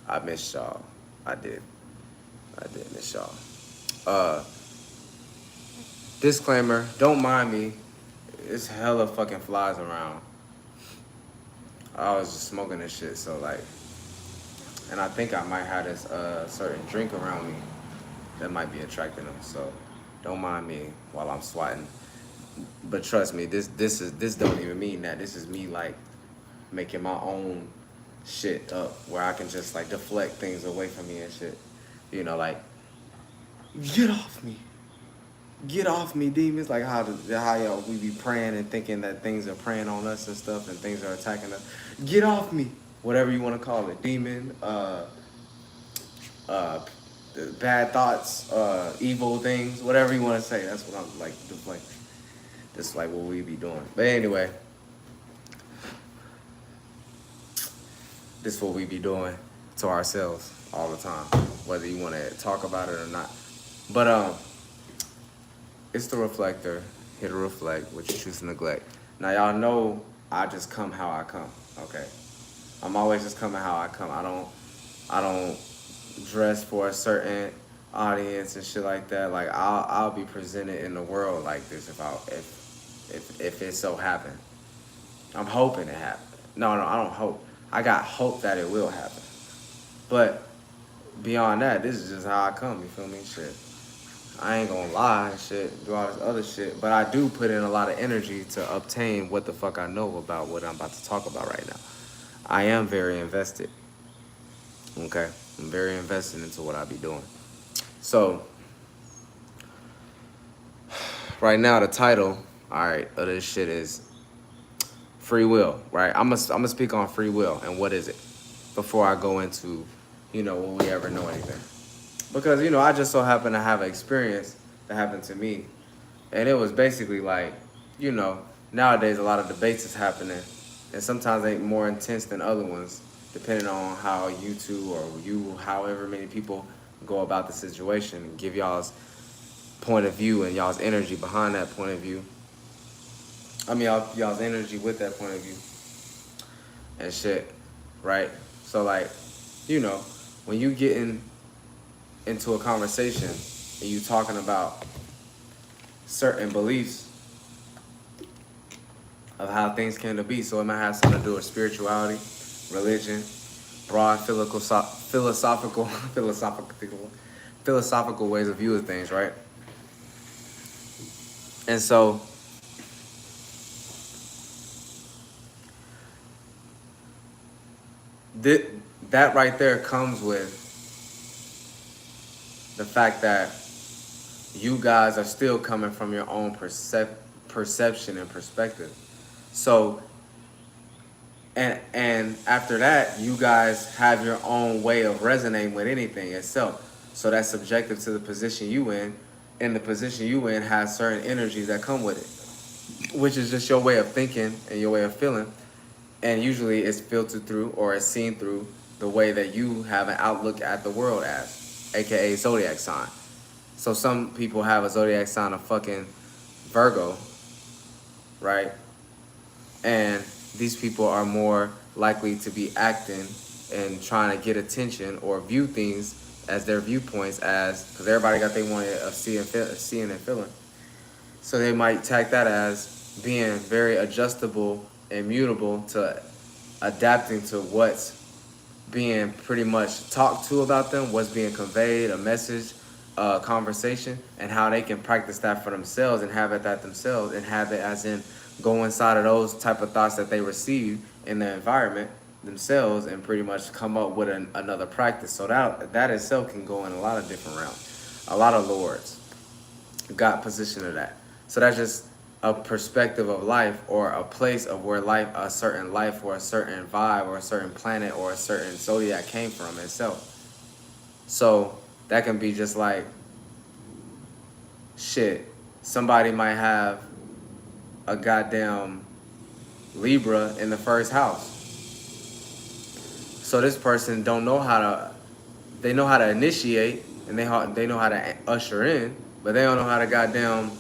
I miss y'all. I did. I did miss y'all. Uh, Disclaimer, don't mind me. It's hella fucking flies around. I was just smoking this shit, so like, and I think I might have this certain drink around me that might be attracting them. So don't mind me while I'm swatting. But trust me, this don't even mean that. This is me like making my own shit up where I can just like deflect things away from me and shit. You know, like get off me. Get off me, demons! Like how y'all we be praying and thinking that things are preying on us and stuff, and things are attacking us. Get off me, whatever you want to call it, demon, uh, bad thoughts, evil things, whatever you want to say. That's what I'm like. This is like what we be doing. But anyway, this is what we be doing to ourselves all the time, whether you want to talk about it or not. But it's the reflector. Here to reflect what you choose to neglect. Now y'all know I just come how I come. Okay, I'm always just coming how I come. I don't dress for a certain audience and shit like that. Like I'll be presented in the world like this if it so happen. I'm hoping it happen. No, I don't hope. I got hope that it will happen. But beyond that, this is just how I come. You feel me? Shit. I ain't gonna lie and shit, do all this other shit, but I do put in a lot of energy to obtain what the fuck I know about what I'm about to talk about right now. I am very invested. Okay, I'm very invested into what I be doing. So right now the title, all right, of this shit is free will. Right, I'm gonna speak on free will and what is it before I go into, will we ever know anything? Because I just so happen to have an experience that happened to me, and it was basically like, you know, nowadays a lot of debates is happening, and sometimes they more intense than other ones, depending on how you two or you, however many people go about the situation and give y'all's point of view and y'all's energy behind that point of view. I mean, y'all's energy with that point of view and shit, right? So like, when you getting into a conversation and you talking about certain beliefs of how things came to be. So it might have something to do with spirituality, religion, broad philosophical ways of viewing things, right? And so that right there comes with the fact that you guys are still coming from your own perception and perspective. So, and after that, you guys have your own way of resonating with anything itself. So that's subjective to the position you in, and the position you in has certain energies that come with it, which is just your way of thinking and your way of feeling. And usually it's filtered through or it's seen through the way that you have an outlook at the world as, aka zodiac sign. So some people have a zodiac sign of fucking Virgo, right? And these people are more likely to be acting and trying to get attention or view things as their viewpoints because everybody got their way of seeing and feeling. So they might tag that as being very adjustable and mutable to adapting to what's being pretty much talked to about them, what's being conveyed, a message, a conversation, and how they can practice that for themselves and have it that themselves and have it as in go inside of those type of thoughts that they receive in the environment themselves and pretty much come up with another practice. So that itself can go in a lot of different realms. A lot of lords got position of that. So that's just a perspective of life or a place of where a certain life or a certain vibe or a certain planet or a certain zodiac came from itself. So that can be just like, shit, somebody might have a goddamn Libra in the first house. So this person they know how to initiate and they know how to usher in, but they don't know how to goddamn,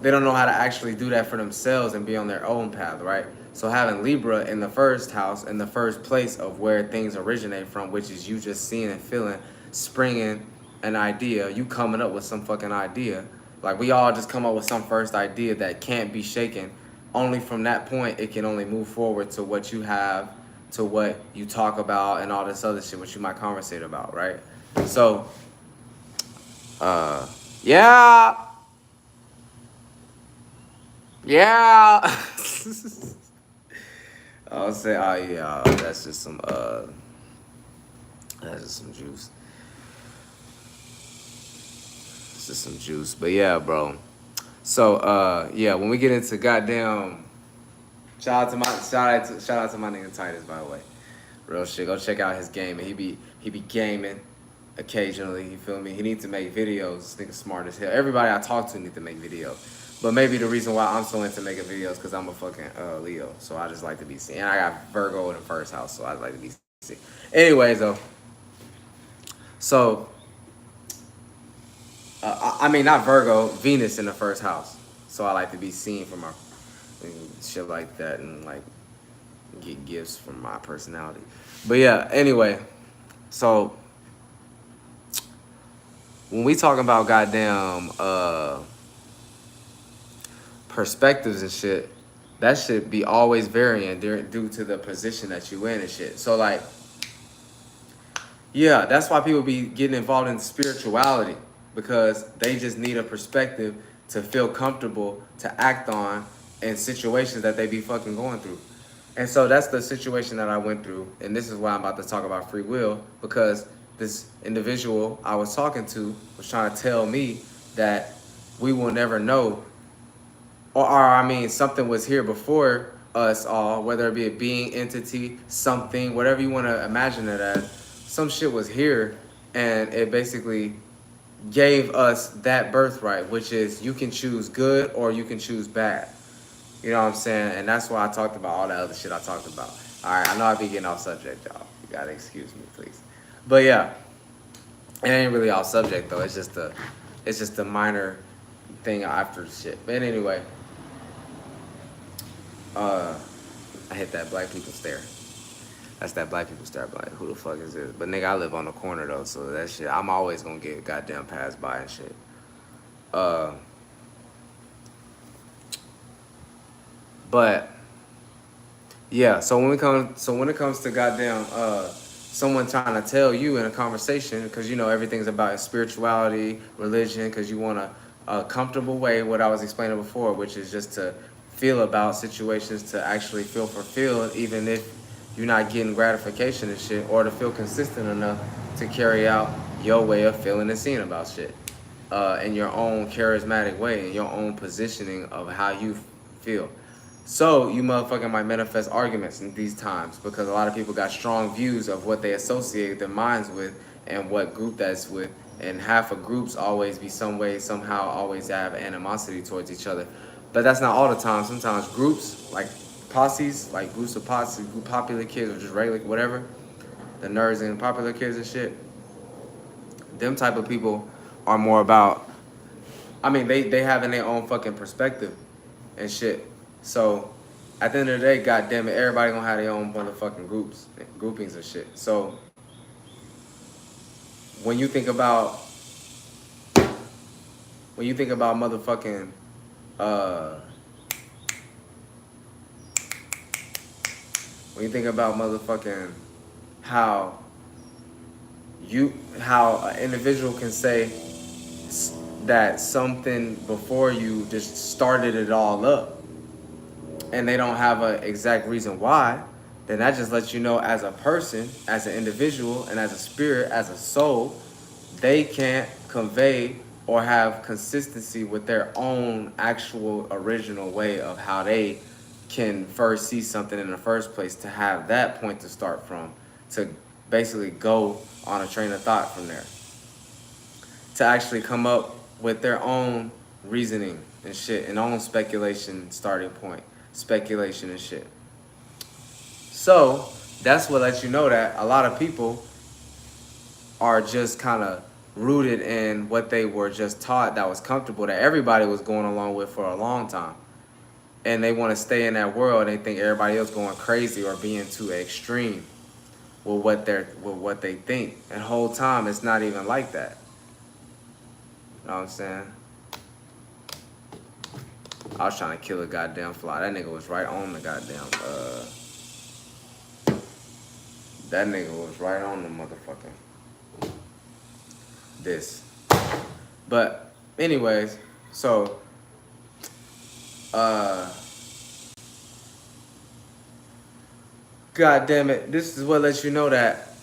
they don't know how to actually do that for themselves and be on their own path, right? So having Libra in the first house, in the first place of where things originate from, which is you just seeing and feeling, springing an idea, you coming up with some fucking idea. Like we all just come up with some first idea that can't be shaken. Only from that point, it can only move forward to what you have, to what you talk about, and all this other shit, which you might conversate about, right? So, yeah, yeah. I'll say, oh yeah, that's just some juice. It's just some juice. But yeah, bro. So yeah, when we get into goddamn, shout out to my nigga Titus, by the way. Real shit. Go check out his game, and he be gaming occasionally. You feel me? He needs to make videos. This nigga smart as hell. Everybody I talk to need to make videos. But maybe the reason why I'm so into making videos because I'm a fucking Leo, so I just like to be seen. And I got Virgo in the first house, so I like to be seen. Anyways, though. So, I mean, not Virgo, Venus in the first house. So I like to be seen for my shit like that and like get gifts from my personality. But yeah, anyway, so when we talking about goddamn perspectives and shit, that should be always varying due to the position that you in and shit. So like, yeah, that's why people be getting involved in spirituality, because they just need a perspective to feel comfortable to act on in situations that they be fucking going through. And so that's the situation that I went through, and this is why I'm about to talk about free will, because this individual I was talking to was trying to tell me that we will never know, or I mean, something was here before us all, whether it be a being, entity, something, whatever you want to imagine it as. Some shit was here, and it basically gave us that birthright, which is you can choose good or you can choose bad. You know what I'm saying? And that's why I talked about all that other shit I talked about. All right, I know I be getting off subject, y'all. You gotta excuse me, please. But yeah, it ain't really off subject though. It's just a minor thing after the shit. But anyway, I hit that black people stare. That's that black people stare. Like, who the fuck is this? But nigga, I live on the corner though, so that shit, I'm always gonna get goddamn passed by and shit. But yeah, so when it comes to goddamn someone trying to tell you in a conversation, because you know everything's about spirituality, religion, because you want a comfortable way, what I was explaining before, which is just to feel about situations, to actually feel fulfilled, even if you're not getting gratification and shit, or to feel consistent enough to carry out your way of feeling and seeing about shit in your own charismatic way, in your own positioning of how you feel. So you motherfucking might manifest arguments in these times, because a lot of people got strong views of what they associate their minds with and what group that's with. And half of groups always be some way, somehow always have animosity towards each other. But that's not all the time. Sometimes groups, like posses, like groups of posses, popular kids or just regular, whatever, the nerds and popular kids and shit, them type of people are more about, I mean, they having their own fucking perspective and shit. So at the end of the day, goddamn it, everybody gonna have their own motherfucking groupings and shit. So when you think about motherfucking when you think about motherfucking how an individual can say that something before you just started it all up, and they don't have an exact reason why, then that just lets you know, as a person, as an individual, and as a spirit, as a soul, they can't convey or have consistency with their own actual original way of how they can first see something in the first place, to have that point to start from, to basically go on a train of thought from there, to actually come up with their own reasoning and shit, and own speculation starting point, speculation and shit. So that's what lets you know that a lot of people are just kind of rooted in what they were just taught that was comfortable, that everybody was going along with for a long time. and they want to stay in that world. They think everybody else going crazy or being too extreme with what they think. And the whole time it's not even like that. You know what I'm saying? I was trying to kill a goddamn fly. That nigga was right on the goddamn that nigga was right on the motherfucking this. But anyways, so God damn it, this is what lets you know that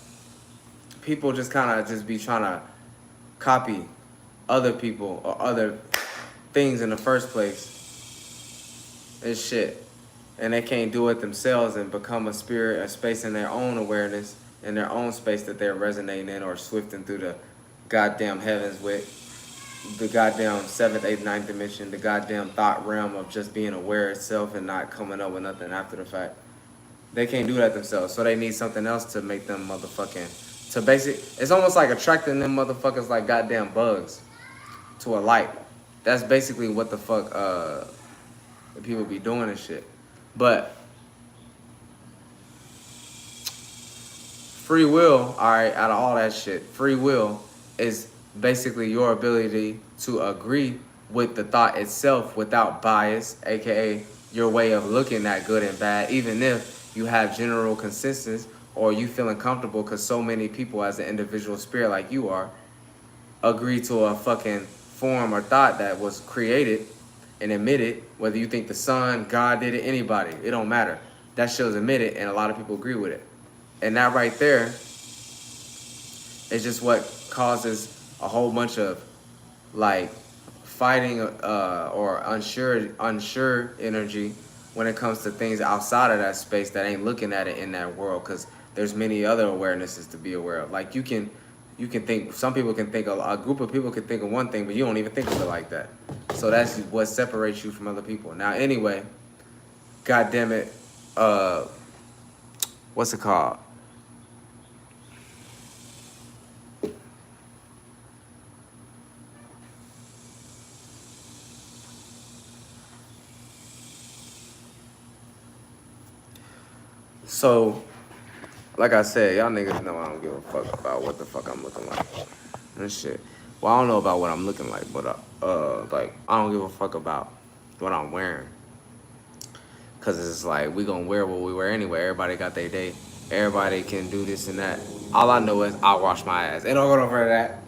people just kind of just be trying to copy other people or other things in the first place. It's shit. And they can't do it themselves and become a spirit, a space in their own awareness, in their own space that they're resonating in or swifting through the goddamn heavens with, the goddamn 7th, 8th, 9th dimension, the goddamn thought realm of just being aware itself and not coming up with nothing after the fact. They can't do that themselves, so they need something else to make them motherfucking, to basic, it's almost like attracting them motherfuckers like goddamn bugs to a light. That's basically what the fuck the people be doing and shit. But free will, all right, out of all that shit, free will is basically your ability to agree with the thought itself without bias, aka your way of looking at good and bad, even if you have general consensus or you feeling comfortable because so many people as an individual spirit like you are agree to a fucking form or thought that was created and emitted, whether you think the sun, God did it, anybody, it don't matter. That shit was emitted and a lot of people agree with it. And that right there is just what causes a whole bunch of like fighting or unsure energy when it comes to things outside of that space that ain't looking at it in that world, because there's many other awarenesses to be aware of. Like you can think, some people can think, a group of people can think of one thing, but you don't even think of it like that. So that's what separates you from other people. Now, anyway, God damn it, what's it called? So, like I said, y'all niggas know I don't give a fuck about what the fuck I'm looking like and shit. Well, I don't know about what I'm looking like, but like I don't give a fuck about what I'm wearing, cause it's like we gonna wear what we wear anyway. Everybody got their day. Everybody can do this and that. All I know is I wash my ass. It don't go over that.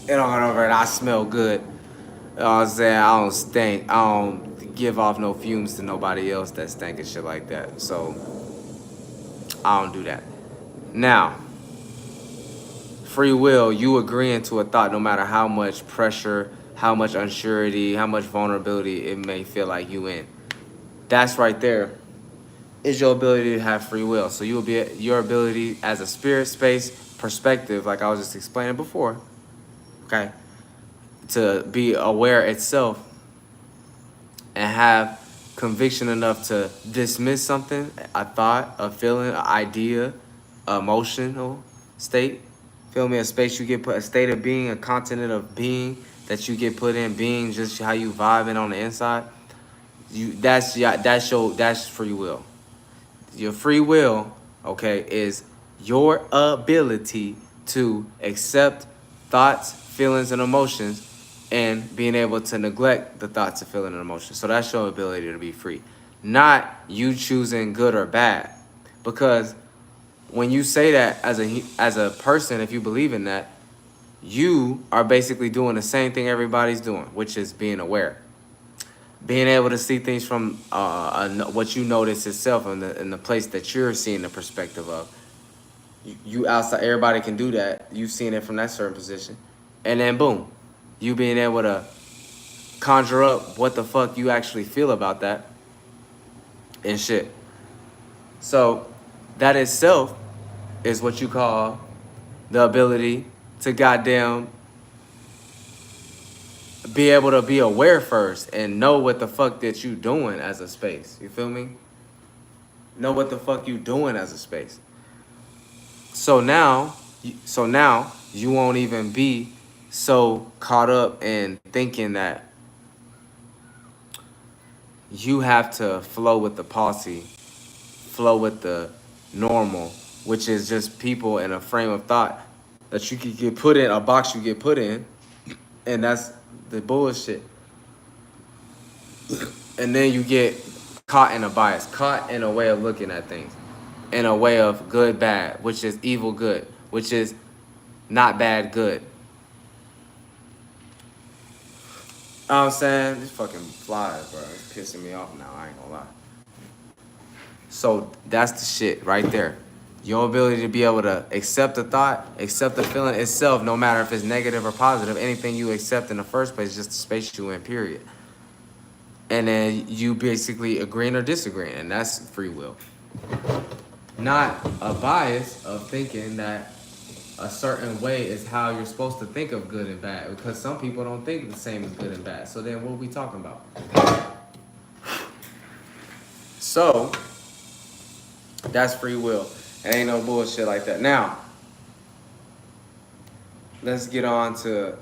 It don't go over that. I smell good. You know what I'm saying? I don't stink. I don't give off no fumes to nobody else that stink and shit like that. So I don't do that. Now, free will, you agreeing to a thought no matter how much pressure, how much unsurety, how much vulnerability it may feel like you in. That's right there is your ability to have free will. So you will be your ability as a spirit space perspective, like I was just explaining before, okay, to be aware itself and have conviction enough to dismiss something, a thought, a feeling, an idea, emotional state. Feel me? A space you get put, a state of being, a continent of being that you get put in, being just how you vibing on the inside. That's free will. Your free will, okay, is your ability to accept thoughts, feelings, and emotions, and being able to neglect the thoughts and feelings and emotions. So that's your ability to be free, not you choosing good or bad. Because when you say that as a person, if you believe in that, you are basically doing the same thing everybody's doing, which is being aware, being able to see things from what you notice itself in the place that you're seeing the perspective of. You outside, everybody can do that. You seeing it from that certain position, and then boom, you being able to conjure up what the fuck you actually feel about that and shit. So that itself is what you call the ability to goddamn be able to be aware first and know what the fuck that you doing as a space. You feel me? Know what the fuck you doing as a space. So now you won't even be so caught up in thinking that you have to flow with the policy, flow with the normal, which is just people in a frame of thought that you could get put in a box you get put in, and that's the bullshit. And then you get caught in a bias, caught in a way of looking at things, in a way of good bad, which is evil good, which is not bad good. You know what I'm saying? These fucking flies, bro. It's pissing me off now, I ain't gonna lie. So that's the shit right there. Your ability to be able to accept the thought, accept the feeling itself, no matter if it's negative or positive, anything you accept in the first place is just the space you in, period. And then you basically agreeing or disagreeing, and that's free will. Not a bias of thinking that a certain way is how you're supposed to think of good and bad, because some people don't think the same as good and bad. So then what are we talking about? So that's free will. It ain't no bullshit like that. Now, let's get on to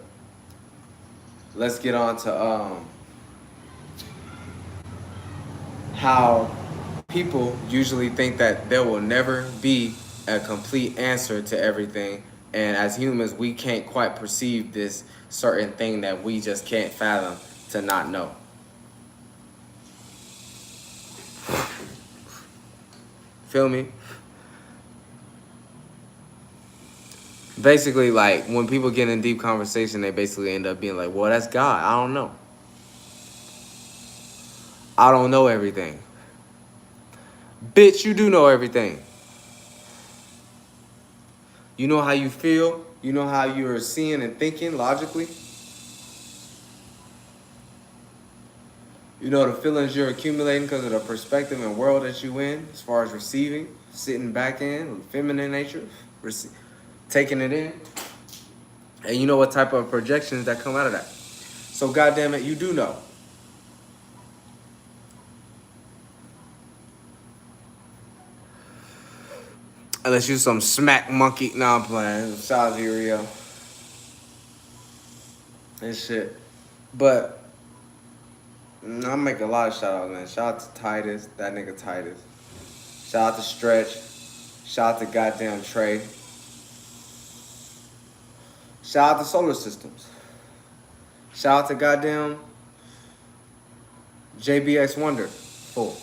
how people usually think that there will never be a complete answer to everything, and as humans we can't quite perceive this certain thing that we just can't fathom to not know. Feel me? Basically, like, when people get in deep conversation, they basically end up being like, well, that's God. I don't know. I don't know everything. Bitch, you do know everything. You know how you feel. You know how you're seeing and thinking logically. You know the feelings you're accumulating because of the perspective and world that you in, as far as receiving, sitting back in, feminine nature, taking it in. And you know what type of projections that come out of that. So goddamn it, you do know. Unless you some smack monkey. Nah, I'm playing. Shout out to Rio. And shit. But I'm making a lot of shout outs, man. Shout out to Titus, that nigga Titus. Shout out to Stretch. Shout out to goddamn Trey. Shout out to Solar Systems. Shout out to goddamn JBX Wonder. Full.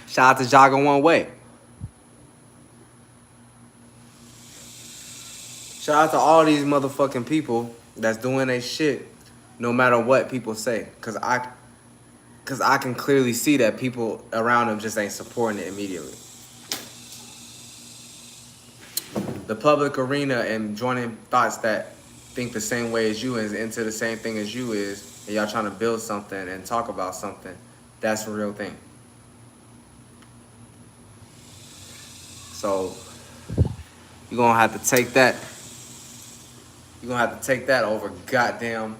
Shout out to Jogging One Way. Shout out to all these motherfucking people that's doing their shit no matter what people say. Cause I can clearly see that people around them just ain't supporting it immediately. The public arena and joining thoughts that think the same way as you is into the same thing as you is, and y'all trying to build something and talk about something, that's a real thing. So you're gonna have to take that. You're gonna have to take that over goddamn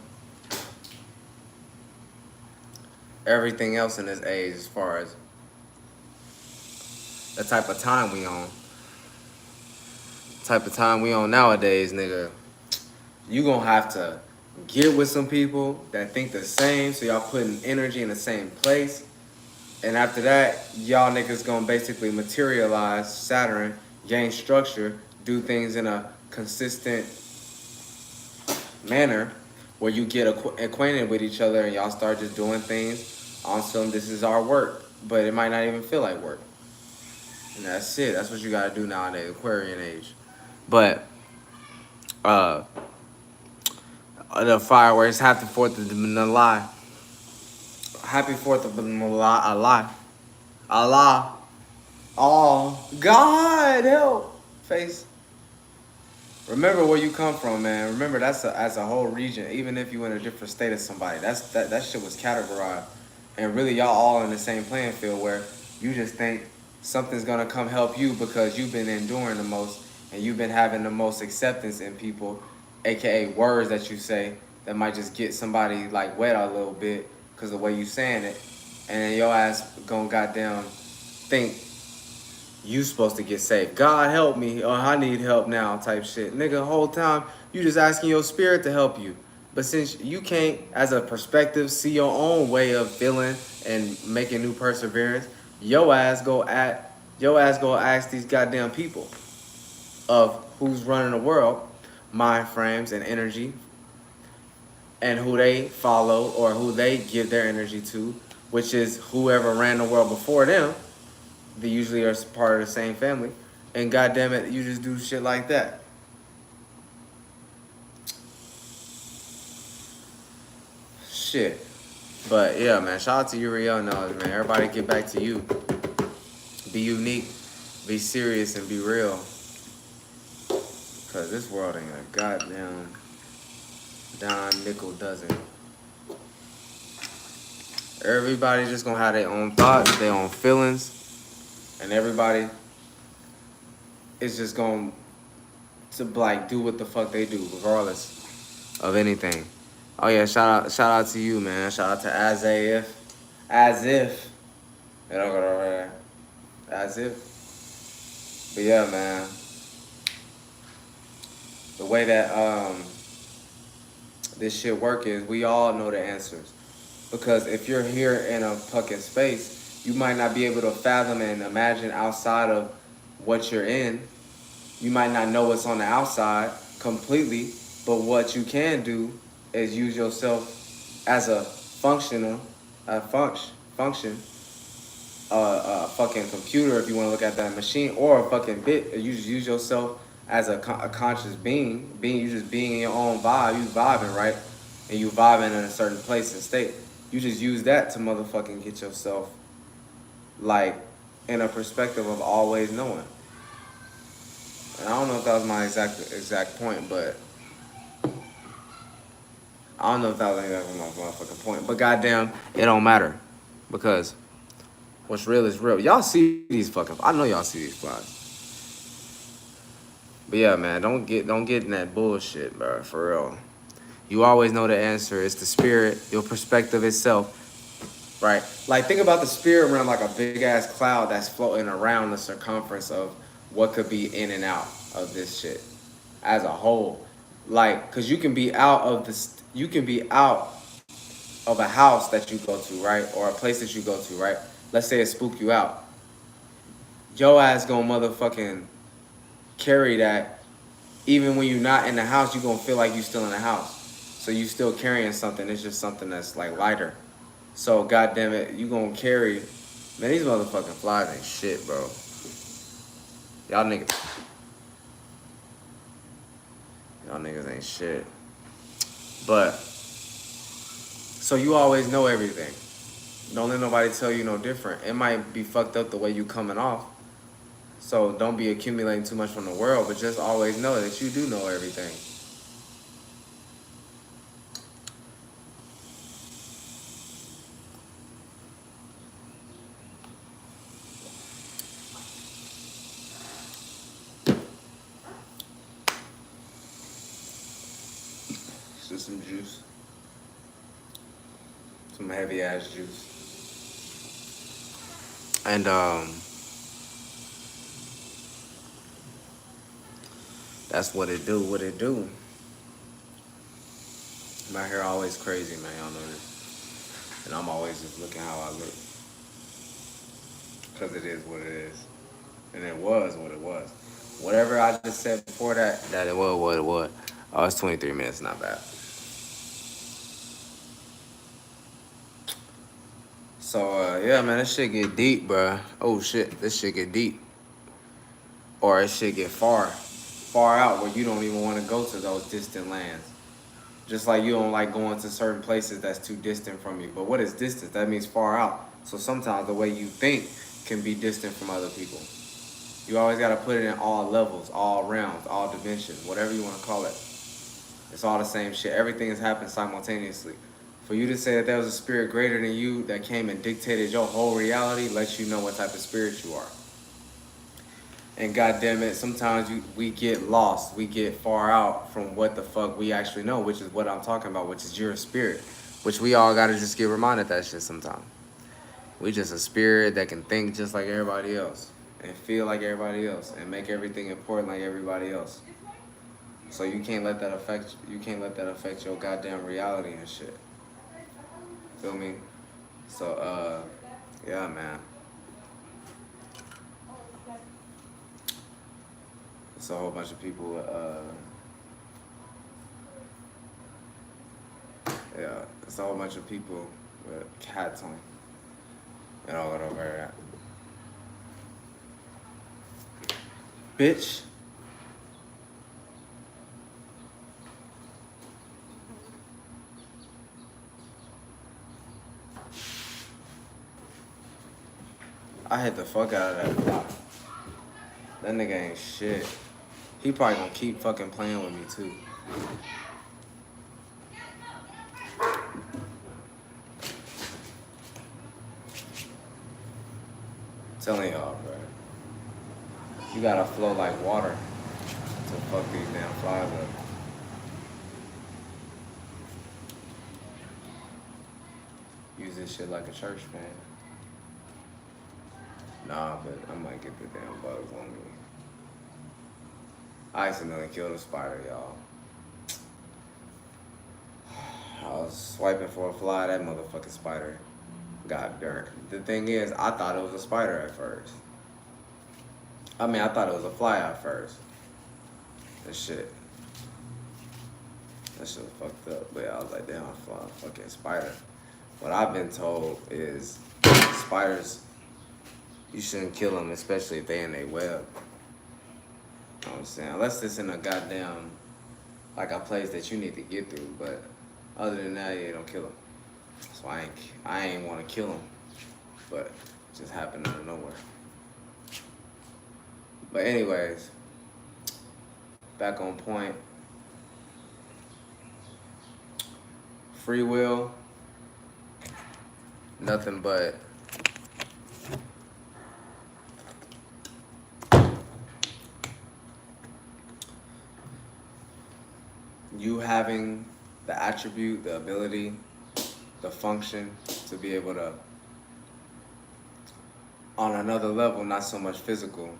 everything else in this age, as far as the type of time we on. Type of time we on nowadays, nigga. You gonna have to get with some people that think the same, so y'all putting energy in the same place. And after that, y'all niggas gonna basically materialize Saturn, gain structure, do things in a consistent manner where you get acquainted with each other and y'all start just doing things on some, this is our work, but it might not even feel like work. And that's it. That's what you gotta do nowadays, Aquarian age. But the fireworks, happy 4th of July. Happy 4th of July. Allah. Oh, God help. Face. Remember where you come from, man. Remember that's as a whole region. Even if you in a different state of somebody, that shit was categorized, and really y'all all in the same playing field where you just think something's gonna come help you because you've been enduring the most and you've been having the most acceptance in people, aka words that you say that might just get somebody like wet a little bit because the way you saying it, and then your ass gonna goddamn think you supposed to get saved. God help me, or I need help now type shit. Nigga, the whole time You just asking your spirit to help you. But since you can't, as a perspective, see your own way of feeling and making new perseverance, your ass go ask these goddamn people of who's running the world, mind frames and energy, and who they follow or who they give their energy to, which is whoever ran the world before them. They usually are part of the same family. And goddamn it, you just do shit like that. Shit. But yeah, man, shout out to you, Uriel Knowledge, man. Everybody get back to you. Be unique, be serious, and be real. Cause this world ain't a goddamn dime nickel dozen. Everybody just gonna have their own thoughts, their own feelings, and everybody is just going to like do what the fuck they do, regardless of anything. Oh yeah, shout out to you, man. Shout out to as if. It don't go over there. As if. But yeah, man. The way that this shit work is we all know the answers. Because if you're here in a fucking space, you might not be able to fathom and imagine outside of what you're in. You might not know what's on the outside completely, but what you can do is use yourself as a function, a fucking computer if you want to look at that machine, or a fucking bit. You just use yourself as a conscious being. You just being in your own vibe. You vibing, right? And you vibing in a certain place and state. You just use that to motherfucking get yourself like in a perspective of always knowing. And I don't know if that was my exact point, but I don't know if that was my motherfucking point. But goddamn, it don't matter. Because what's real is real. Y'all see these fucking, I know y'all see these flies. But yeah, man, don't get in that bullshit, bro, for real. You always know the answer. It's the spirit, your perspective itself, right? Like, think about the spirit realm like a big-ass cloud that's floating around the circumference of what could be in and out of this shit as a whole. Like, because you can be out of a house that you go to, right? Or a place that you go to, right? Let's say it spook you out. Your ass gonna motherfucking carry that. Even when you're not in the house, you're gonna feel like you're still in the house. So you still carrying something. It's just something that's like lighter. So goddamn it, you gonna carry. Man, these motherfucking flies ain't shit, bro. Y'all niggas ain't shit. But so you always know everything. Don't let nobody tell you no different. It might be fucked up the way you coming off. So don't be accumulating too much from the world, but just always know that you do know everything. Just some juice. Some heavy ass juice. And that's what it do. My hair always crazy, man. Y'all know this. And I'm always just looking how I look. Because it is what it is. And it was what it was. Whatever I just said before that it was what it was. Oh, it's 23 minutes, not bad. So, yeah, man, this shit get deep, bro. Oh, shit, this shit get deep. Or it shit get far out where you don't even want to go to those distant lands. Just like you don't like going to certain places that's too distant from you. But what is distance? That means far out. So sometimes the way you think can be distant from other people. You always got to put it in all levels, all realms, all dimensions, whatever you want to call it. It's all the same shit. Everything has happened simultaneously. For you to say that there was a spirit greater than you that came and dictated your whole reality lets you know what type of spirit you are. And goddamn it, sometimes we get lost. We get far out from what the fuck we actually know, which is what I'm talking about, which is your spirit. Which we all gotta just get reminded that shit sometimes. We just a spirit that can think just like everybody else. And feel like everybody else. And make everything important like everybody else. So you can't let that affect your goddamn reality and shit. Feel me? So yeah, man. It's a whole bunch of people yeah, it's a whole bunch of people with cats on and all that over there. Bitch. I hit the fuck out of that block. That nigga ain't shit. He probably gonna keep fucking playing with me too. Telling y'all, bro. You gotta flow like water to fuck these damn flies up. Use this shit like a church fan. Nah, but I might get the damn bugs on me. I accidentally killed a spider, y'all. I was swiping for a fly, that motherfucking spider got burnt. The thing is, I thought it was a spider at first. I mean, I thought it was a fly at first. That shit was fucked up. But yeah, I was like, damn, a fucking spider. What I've been told is spiders, you shouldn't kill them, especially if they in their web. You know what I'm saying? Unless it's in a goddamn, like a place that you need to get through. But other than that, yeah, don't kill them. So I ain't want to kill them. But it just happened out of nowhere. But anyways, back on point. Free will, nothing but you having the attribute, the ability, the function to be able to, on another level, not so much physical,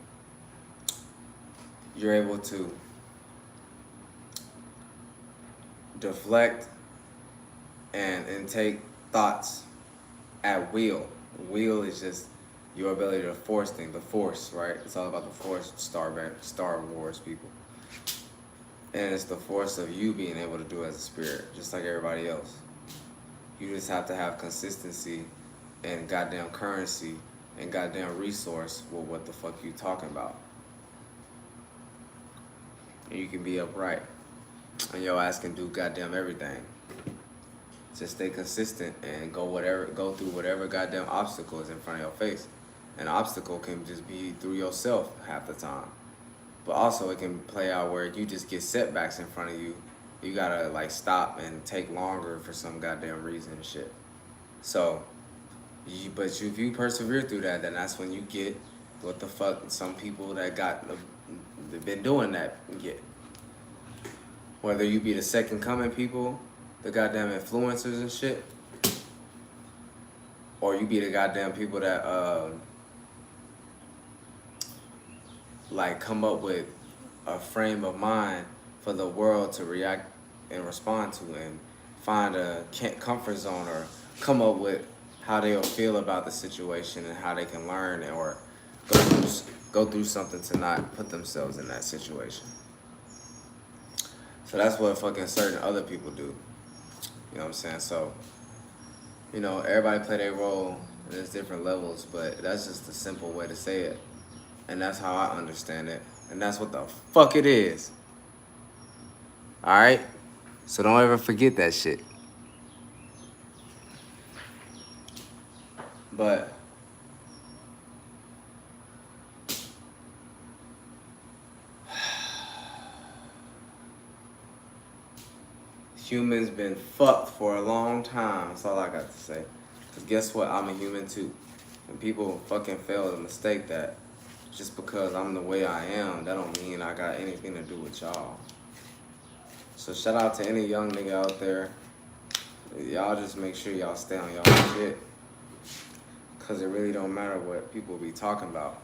you're able to deflect and intake thoughts at will. Will is just your ability to force things, the force, right? It's all about the force, Star Wars people. And it's the force of you being able to do it as a spirit, just like everybody else. You just have to have consistency and goddamn currency and goddamn resource with what the fuck you talking about. And you can be upright. And your ass can do goddamn everything. Just stay consistent and go through whatever goddamn obstacle is in front of your face. An obstacle can just be through yourself half the time. But also it can play out where you just get setbacks in front of you. You gotta like stop and take longer for some goddamn reason and shit. So, but if you persevere through that, then that's when you get what the fuck some people that they've been doing that get. Whether you be the second coming people, the goddamn influencers and shit, or you be the goddamn people that like come up with a frame of mind for the world to react and respond to and find a comfort zone or come up with how they'll feel about the situation and how they can learn or go through something to not put themselves in that situation. So that's what fucking certain other people do. You know what I'm saying? So, you know, everybody play their role and there's different levels, but that's just a simple way to say it. And that's how I understand it. And that's what the fuck it is. Alright? So don't ever forget that shit. But humans been fucked for a long time. That's all I got to say. Because guess what? I'm a human too. And people fucking fail to mistake that just because I'm the way I am, that don't mean I got anything to do with y'all. So shout out to any young nigga out there. Y'all just make sure y'all stay on y'all shit. Because it really don't matter what people be talking about.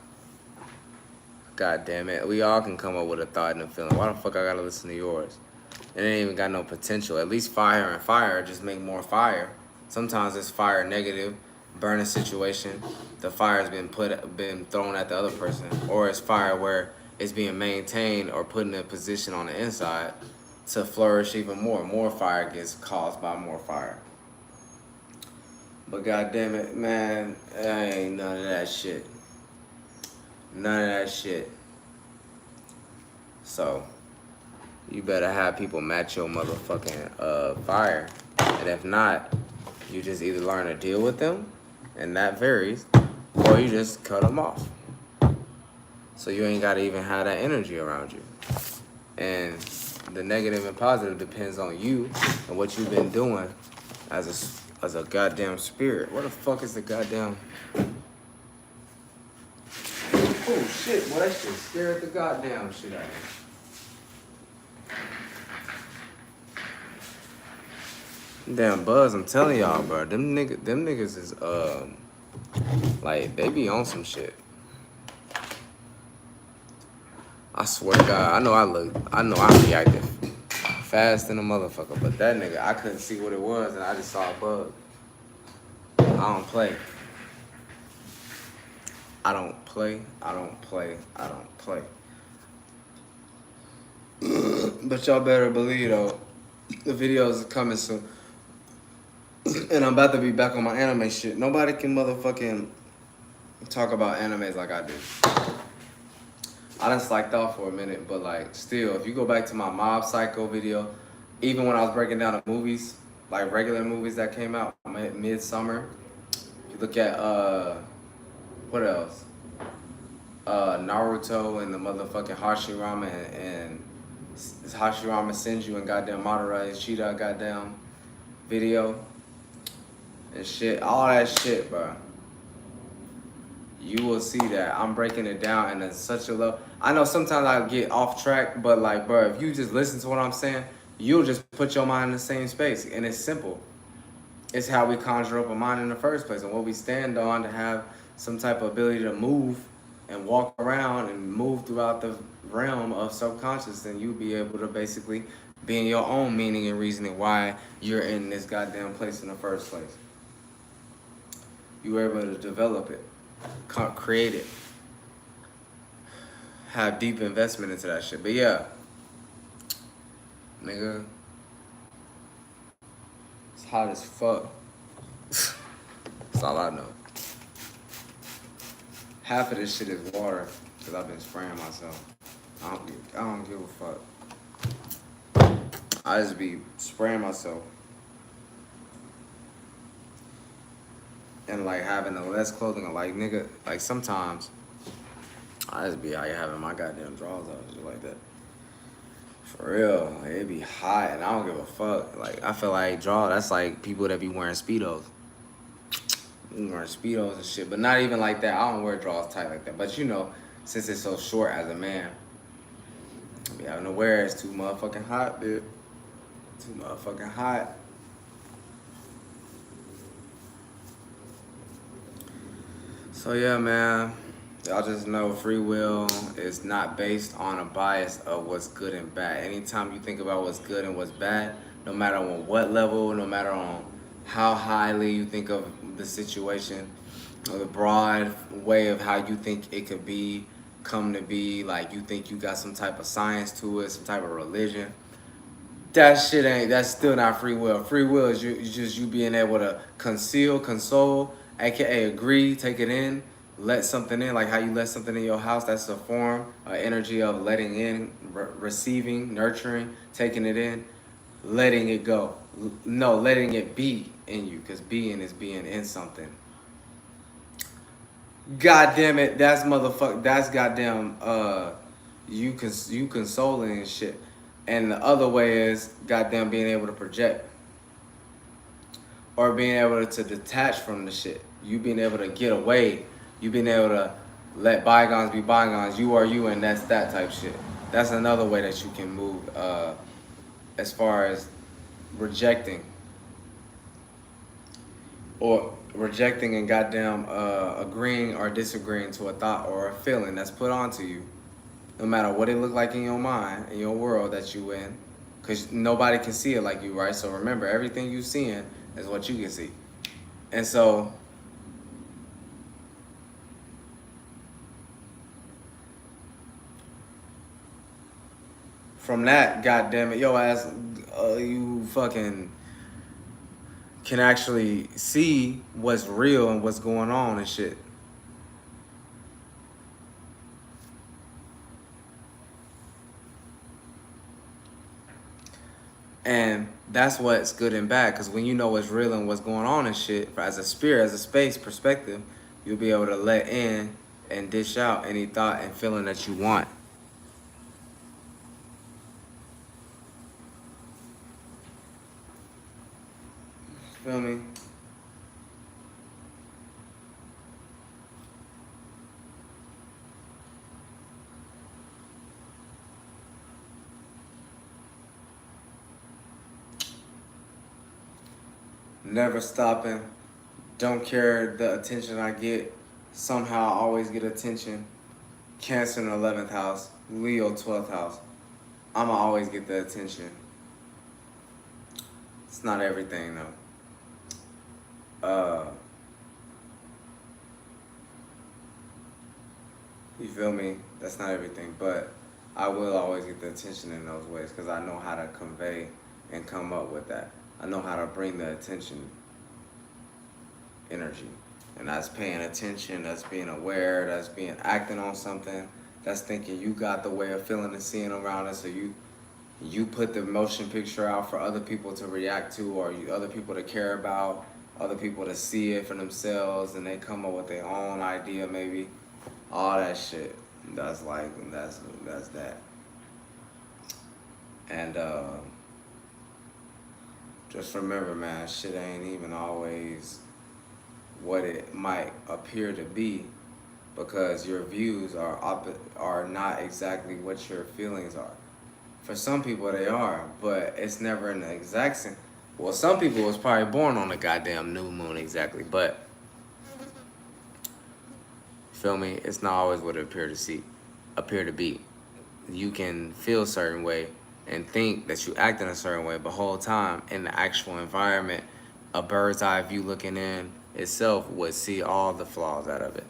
God damn it. We all can come up with a thought and a feeling. Why the fuck I gotta listen to yours? It ain't even got no potential. At least fire and fire just make more fire. Sometimes it's fire negative, burning situation. The fire's been thrown at the other person. Or it's fire where it's being maintained or put in a position on the inside to flourish even more. More fire gets caused by more fire. But goddamn it, man, ain't none of that shit. None of that shit. So you better have people match your motherfucking fire. And if not, you just either learn to deal with them, and that varies, or you just cut them off. So you ain't gotta even have that energy around you. And the negative and positive depends on you and what you've been doing as a goddamn spirit. What the fuck is the goddamn... Oh shit, boy, that shit scared the goddamn shit out of me. Damn Buzz, I'm telling y'all, bro, them niggas is like they be on some shit. I swear to God, I know I'm reactive fast in a motherfucker, but that nigga, I couldn't see what it was and I just saw a bug. I don't play. I don't play. But y'all better believe though, the videos are coming soon. And I'm about to be back on my anime shit. Nobody can motherfucking talk about animes like I do. I done slacked off for a minute, but like still, if you go back to my Mob Psycho video, even when I was breaking down the movies, like regular movies that came out midsummer, if you look at what else? Naruto and the motherfucking Hashirama and Hashirama Senju and goddamn Madara and Shida goddamn video and shit, all that shit, bro. You will see that I'm breaking it down and it's such a low. I know sometimes I get off track, but like, bro, if you just listen to what I'm saying, you'll just put your mind in the same space. And it's simple. It's how we conjure up a mind in the first place and what we stand on to have some type of ability to move and walk around and move throughout the realm of subconscious, then you'll be able to basically be in your own meaning and reasoning why you're in this goddamn place in the first place. You were able to develop it, create it, have deep investment into that shit. But yeah, nigga, it's hot as fuck. That's all I know. Half of this shit is water, because I've been spraying myself. I don't give a fuck. I just be spraying myself. And like having the less clothing, like nigga, like sometimes I just be out here having my goddamn drawers out and shit like that. For real, like, it be hot and I don't give a fuck. Like I feel like that's like people that be wearing Speedos. Wearing Speedos and shit, but not even like that. I don't wear drawers tight like that. But you know, since it's so short as a man, I be having to wear it. It's too motherfucking hot, dude. Too motherfucking hot. So yeah, man, y'all just know free will is not based on a bias of what's good and bad. Anytime you think about what's good and what's bad, no matter on what level, no matter on how highly you think of the situation, or the broad way of how you think it could be, come to be, like you think you got some type of science to it, some type of religion, that's still not free will. Free will is you being able to console, aka agree, take it in, let something in, like how you let something in your house. That's a form, energy of letting in, receiving, nurturing, taking it in, letting it go. No, letting it be in you, because being is being in something. God damn it, that's goddamn you consoling and shit. And the other way is goddamn being able to project. Or being able to detach from the shit. You being able to get away. You being able to let bygones be bygones. You are you and that's that type shit. That's another way that you can move as far as rejecting. Or rejecting and goddamn agreeing or disagreeing to a thought or a feeling that's put onto you. no matter what it look like in your mind, in your world that you in, because nobody can see it like you, right? So remember, everything you seeing is what you can see. And so from that, goddamn it, yo ass, you fucking can actually see what's real and what's going on and shit. And that's what's good and bad, because when you know what's real and what's going on and shit, as a spirit, as a space perspective, you'll be able to let in and dish out any thought and feeling that you want. Feel me? Never stopping. Don't care the attention I get. Somehow I always get attention. Cancer in the 11th house. Leo 12th house. I'ma always get the attention. It's not everything though. You feel me? That's not everything, but I will always get the attention in those ways because I know how to convey and come up with that. I know how to bring the attention energy. And that's paying attention, that's being aware, that's being acting on something, that's thinking you got the way of feeling and seeing around it, so you put the motion picture out for other people to react to, or other people to care about, other people to see it for themselves, and they come up with their own idea maybe. All that shit. That's that. And just remember, man, shit ain't even always what it might appear to be, because your views are not exactly what your feelings are. For some people they are, but it's never in the exact same. Well, some people was probably born on the goddamn new moon exactly, but feel me? It's not always what it appear to be. You can feel a certain way and think that you act in a certain way, but whole time in the actual environment, a bird's eye view looking in itself would see all the flaws out of it.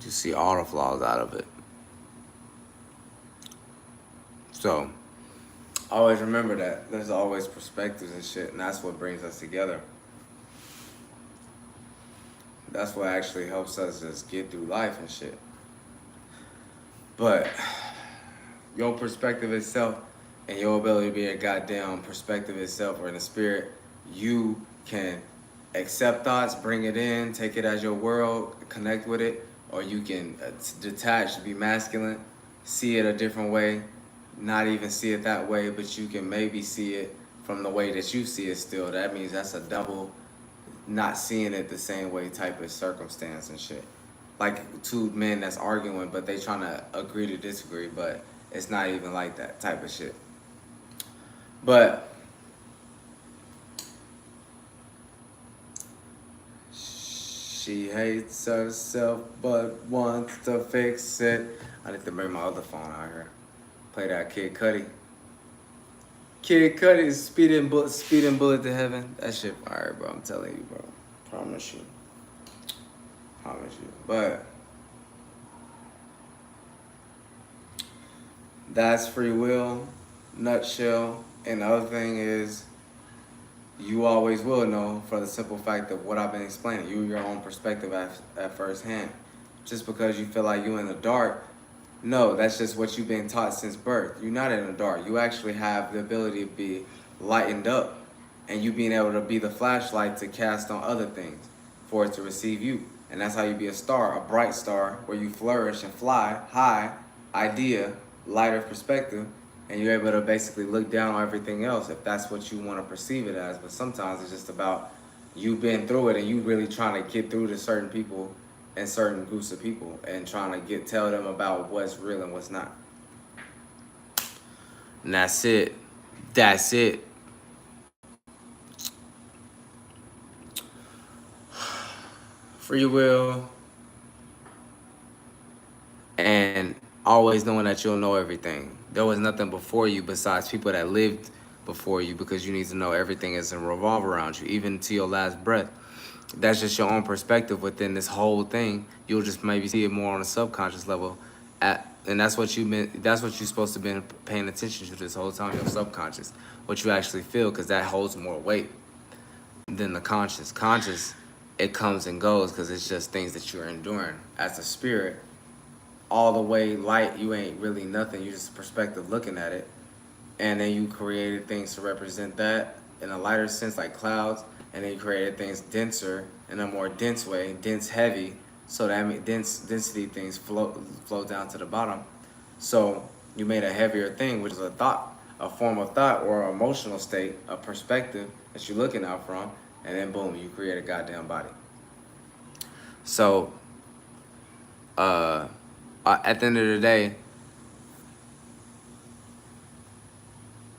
You see all the flaws out of it. So always remember that there's always perspectives and shit, and that's what brings us together. That's what actually helps us just get through life and shit. But your perspective itself and your ability to be a goddamn perspective itself or in the spirit, you can accept thoughts, bring it in, take it as your world, connect with it, or you can detach, be masculine, see it a different way, not even see it that way, but you can maybe see it from the way that you see it still. That means that's a double not seeing it the same way type of circumstance and shit. Like two men that's arguing, but they trying to agree to disagree, but it's not even like that type of shit. But she hates herself but wants to fix it. I need to bring my other phone out here. Play that Kid Cudi. Kid Cudi's speeding bullet to heaven. That shit fire, bro. I'm telling you, bro. Promise you. Promise you. But that's free will, nutshell. And the other thing is, you always will know for the simple fact of what I've been explaining. Your own perspective at first hand. Just because you feel like you're in the dark, no, that's just what you've been taught since birth. You're not in the dark. You actually have the ability to be lightened up, and you being able to be the flashlight to cast on other things for it to receive you. And that's how you be a star, a bright star, where you flourish and fly high, idea, lighter perspective, and you're able to basically look down on everything else if that's what you want to perceive it as. But sometimes it's just about you been through it and you really trying to get through to certain people and certain groups of people and trying to tell them about what's real and what's not. And that's it. That's it. free will, and always knowing that you'll know everything. There was nothing before you besides people that lived before you, because you need to know everything is in revolve around you, even to your last breath. That's just your own perspective within this whole thing. You'll just maybe see it more on a subconscious level. And that's what that's what you're supposed to be paying attention to this whole time, your subconscious. What you actually feel, because that holds more weight than the conscious. Conscious, it comes and goes because it's just things that you're enduring. As a spirit, all the way light, you ain't really nothing. You just a perspective looking at it. And then you created things to represent that in a lighter sense, like clouds. And then you created things denser in a more dense way, dense heavy. So that means density things flow down to the bottom. So you made a heavier thing, which is a thought, a form of thought or an emotional state, a perspective that you're looking out from, and then boom, you create a goddamn body. So at the end of the day,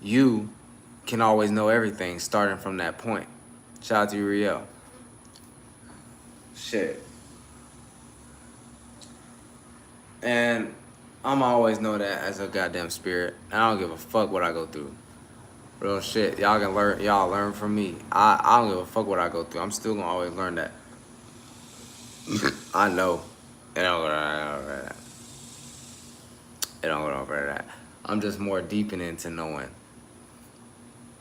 you can always know everything starting from that point. Shout out to Uriel. Shit. And I'm always know that as a goddamn spirit. I don't give a fuck what I go through. Real shit. Y'all can learn. Y'all learn from me. I don't give a fuck what I go through. I'm still gonna always learn that. I know. It don't go over that. It don't go over that. I'm just more deepening into knowing.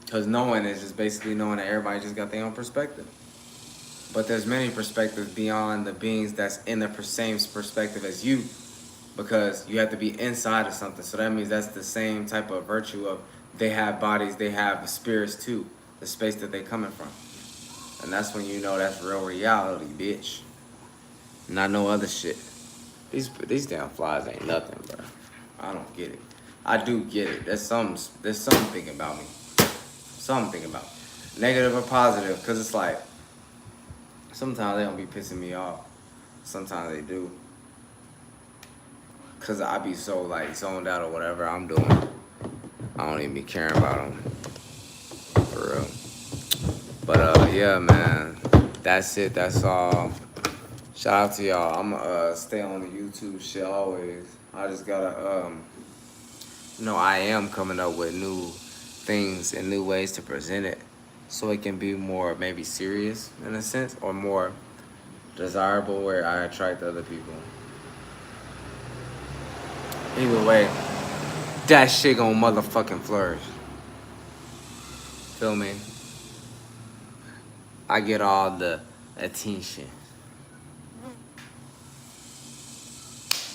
Because knowing is just basically knowing that everybody just got their own perspective. But there's many perspectives beyond the beings that's in the same perspective as you. Because you have to be inside of something. So that means that's the same type of virtue of they have bodies, they have spirits too. The space that they coming from. And that's when you know that's real reality, bitch. Not no other shit. These damn flies ain't nothing, bro. I don't get it. I do get it. There's something about me. Something about me. Negative or positive, because it's like, sometimes they don't be pissing me off. Sometimes they do. Because I be so, like, zoned out or whatever I'm doing. I don't even be caring about them. For real. But, yeah, man. That's it. That's all. Shout out to y'all. I'm gonna stay on the YouTube shit always. I just gotta, I am coming up with new things and new ways to present it. So it can be more maybe serious in a sense, or more desirable where I attract other people. Either way, that shit gon' motherfucking flourish. Feel me? I get all the attention.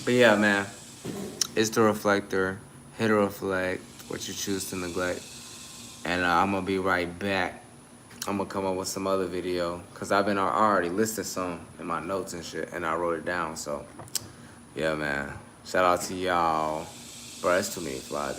But yeah, man, it's the reflector. Hit or reflect what you choose to neglect. And I'm gonna be right back. I'm gonna come up with some other video, cause I already listed some in my notes and shit, and I wrote it down. So yeah, man. Shout out to y'all. Bro, that's too many flies.